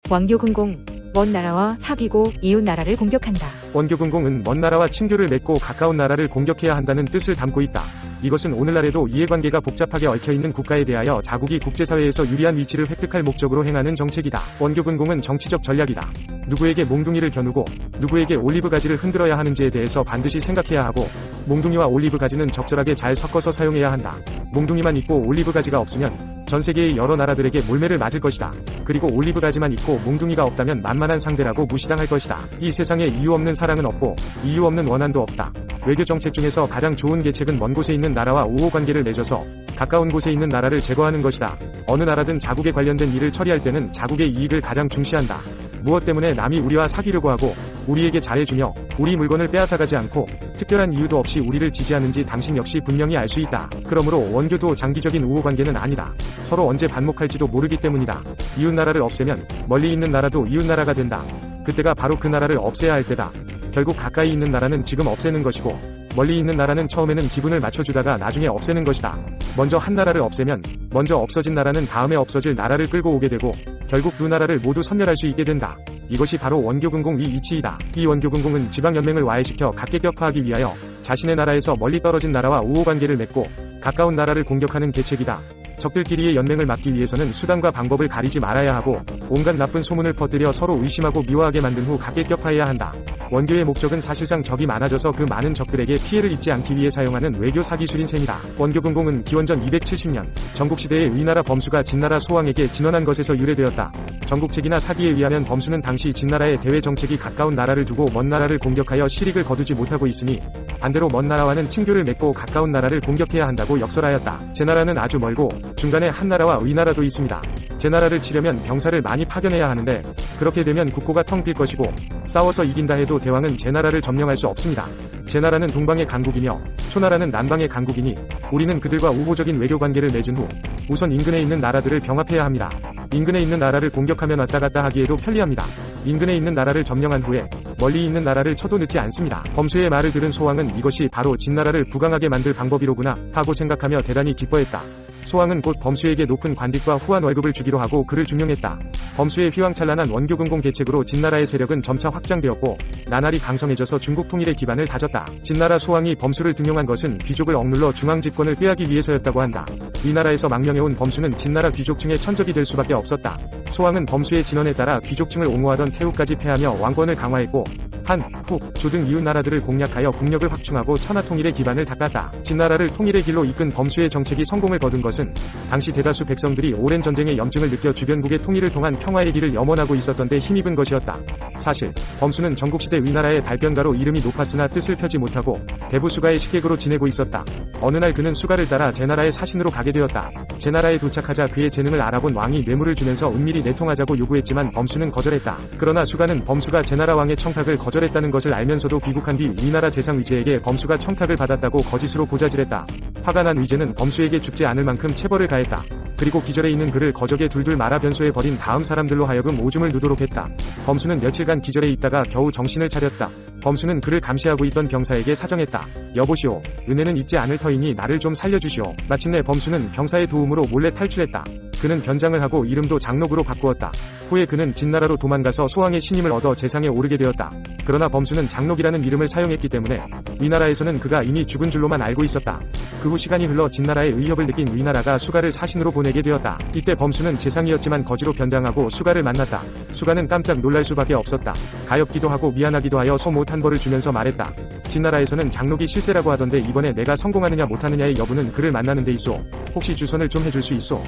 원교근공, 먼 나라와 사귀고 이웃 나라를 공격한다. 원교근공은 먼 나라와 친교를 맺고 가까운 나라를 공격해야 한다는 뜻을 담고 있다. 이것은 오늘날에도 이해관계가 복잡하게 얽혀있는 국가에 대하여 자국이 국제사회에서 유리한 위치를 획득할 목적으로 행하는 정책이다. 원교근공은 정치적 전략이다. 누구에게 몽둥이를 겨누고 누구에게 올리브 가지를 흔들어야 하는지에 대해서 반드시 생각해야 하고, 몽둥이와 올리브 가지는 적절하게 잘 섞어서 사용해야 한다. 몽둥이만 있고 올리브 가지가 없으면 전 세계의 여러 나라들에게 몰매를 맞을 것이다. 그리고 올리브 가지만 있고 몽둥이가 없다면 만만한 상대라고 무시당할 것이다. 이 세상에 이유 없는 사랑은 없고 이유 없는 원한도 없다. 외교 정책 중에서 가장 좋은 계책은 먼 곳에 있는 나라와 우호 관계를 맺어서 가까운 곳에 있는 나라를 제거하는 것이다. 어느 나라든 자국에 관련된 일을 처리할 때는 자국의 이익을 가장 중시한다. 무엇 때문에 남이 우리와 사귀려고 하고 우리에게 잘해주며 우리 물건을 빼앗아가지 않고 특별한 이유도 없이 우리를 지지하는지 당신 역시 분명히 알 수 있다. 그러므로 원교도 장기적인 우호 관계는 아니다. 서로 언제 반목할지도 모르기 때문이다. 이웃 나라를 없애면 멀리 있는 나라도 이웃 나라가 된다. 그때가 바로 그 나라를 없애야 할 때다. 결국 가까이 있는 나라는 지금 없애는 것이고 멀리 있는 나라는 처음에는 기분을 맞춰주다가 나중에 없애는 것이다. 먼저 한 나라를 없애면 먼저 없어진 나라는 다음에 없어질 나라를 끌고 오게 되고 결국 두 나라를 모두 섬멸할 수 있게 된다. 이것이 바로 원교근공 이치이다. 이 원교근공은 지방연맹을 와해시켜 각계격파하기 위하여 자신의 나라에서 멀리 떨어진 나라와 우호관계를 맺고 가까운 나라를 공격하는 계책이다. 적들끼리의 연맹을 막기 위해서는 수단과 방법을 가리지 말아야 하고 온갖 나쁜 소문을 퍼뜨려 서로 의심하고 미워하게 만든 후 각계격파해야 한다. 원교의 목적은 사실상 적이 많아져서 그 많은 적들에게 피해를 입지 않기 위해 사용하는 외교 사기술인 셈이다. 원교근공은 기원전 270년 전국시대의 위나라 범수가 진나라 소왕에게 진언한 것에서 유래되었다. 전국책이나 사기에 의하면 범수는 당시 진나라의 대외 정책이 가까운 나라를 두고 먼 나라를 공격하여 실익을 거두지 못하고 있으니 반대로 먼 나라와는 친교를 맺고 가까운 나라를 공격해야 한다고 역설하였다. 제나라는 아주 멀고 중간에 한나라와 의나라도 있습니다. 제나라를 치려면 병사를 많이 파견해야 하는데 그렇게 되면 국고가 텅 빌 것이고 싸워서 이긴다 해도 대왕은 제나라를 점령할 수 없습니다. 제나라는 동방의 강국이며 초나라는 남방의 강국이니 우리는 그들과 우호적인 외교관계를 맺은 후 우선 인근에 있는 나라들을 병합해야 합니다. 인근에 있는 나라를 공격하면 왔다 갔다 하기에도 편리합니다. 인근에 있는 나라를 점령한 후에 멀리 있는 나라를 쳐도 늦지 않습니다. 범수의 말을 들은 소왕은 이것이 바로 진나라를 부강하게 만들 방법이로구나 하고 생각하며 대단히 기뻐했다. 소왕은 곧 범수에게 높은 관직과 후한 월급을 주기로 하고 그를 중용했다. 범수의 휘황찬란한 원교근공 계책으로 진나라의 세력은 점차 확장되었고 나날이 강성해져서 중국 통일의 기반을 다졌다. 진나라 소왕이 범수를 등용한 것은 귀족을 억눌러 중앙집권을 빼앗기 위해서였다고 한다. 이 나라에서 망명해온 범수는 진나라 귀족층의 천적이 될 수밖에 없었다. 소왕은 범수의 진언에 따라 귀족층을 옹호하던 태우까지 패하며 왕권을 강화했고 한, 후, 조 등 이웃 나라들을 공략하여 국력을 확충하고 천하 통일의 기반을 닦았다. 진나라를 통일의 길로 이끈 범수의 정책이 성공을 거둔 것은 당시 대다수 백성들이 오랜 전쟁의 염증을 느껴 주변국의 통일을 통한 평화의 길을 염원하고 있었던 데 힘입은 것이었다. 사실 범수는 전국시대 위나라의 달변가로 이름이 높았으나 뜻을 펴지 못하고 대부 수가의 식객으로 지내고 있었다. 어느 날 그는 수가를 따라 제나라의 사신으로 가게 되었다. 제나라에 도착하자 그의 재능을 알아본 왕이 뇌물을 주면서 은밀히 내통하자고 요구했지만 범수는 거절했다. 그러나 수가는 범수가 제나라 왕의 청탁을 거절했다는 것을 알면서도 귀국한 뒤 위나라 재상 위제에게 범수가 청탁을 받았다고 거짓으로 고자질했다. 화가 난 위제는 범수에게 죽지 않을 만큼 체벌을 가했다. 그리고 기절해 있는 그를 거적에 둘둘 말아 변소해 버린 다음 사람들로 하여금 오줌을 누도록 했다. 범수는 며칠간 기절해 있다가 겨우 정신을 차렸다. 범수는 그를 감시하고 있던 병사에게 사정했다. 여보시오, 은혜는 잊지 않을 터이니 나를 좀 살려주시오. 마침내 범수는 병사의 도움으로 몰래 탈출했다. 그는 변장을 하고 이름도 장록으로 바꾸었다. 후에 그는 진나라로 도망가서 소왕의 신임을 얻어 재상에 오르게 되었다. 그러나 범수는 장록이라는 이름을 사용했기 때문에 위나라에서는 그가 이미 죽은 줄로만 알고 있었다. 그 후 시간이 흘러 진나라의 의협을 느낀 위나라가 수가를 사신으로 보내게 되었다. 이때 범수는 재상이었지만 거지로 변장하고 수가를 만났다. 수가는 깜짝 놀랄 수밖에 없었다. 가엾기도 하고 미안하기도 하여 소 못한 벌을 주면서 말했다. 진나라에서는 장록이 실세라고 하던데 이번에 내가 성공하느냐 못하느냐의 여부는 그를 만나는 데 있소. 혹시 주선을 좀 해줄 수 있소?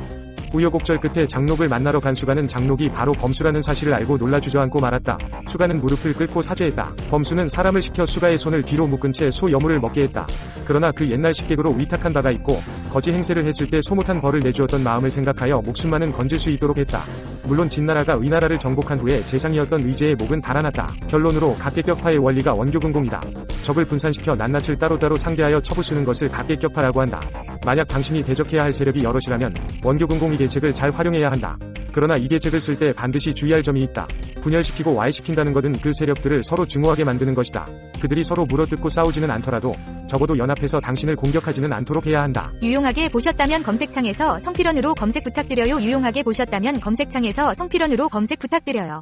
우여곡절 끝에 장록을 만나러 간 수가는 장록이 바로 범수라는 사실을 알고 놀라 주저앉고 말았다. 수가는 무릎을 꿇고 사죄했다. 범수는 사람을 시켜 수가의 손을 뒤로 묶은 채 소 여물을 먹게 했다. 그러나 그 옛날 식객으로 위탁한 바가 있고 거지 행세를 했을 때 소못한 벌을 내주었던 마음을 생각하여 목숨만은 건질 수 있도록 했다. 물론 진나라가 위나라를 정복한 후에 재상이었던 위제의 목은 달아났다. 결론으로 각계격파의 원리가 원교근공이다. 적을 분산시켜 낱낱을 따로따로 상대하여 쳐부수는 것을 각계격파라고 한다. 만약 당신이 대적해야 할 세력이 여럿이라면 원교근공 이 계책을 잘 활용해야 한다. 그러나 이 계책을 쓸 때 반드시 주의할 점이 있다. 분열시키고 와해시킨다는 것은 그 세력들을 서로 증오하게 만드는 것이다. 그들이 서로 물어뜯고 싸우지는 않더라도 적어도 연합해서 당신을 공격하지는 않도록 해야 한다. 유용하게 보셨다면 검색창에서 성필원으로 검색 부탁드려요. 유용하게 보셨다면 검색창에서 성필원으로 검색 부탁드려요.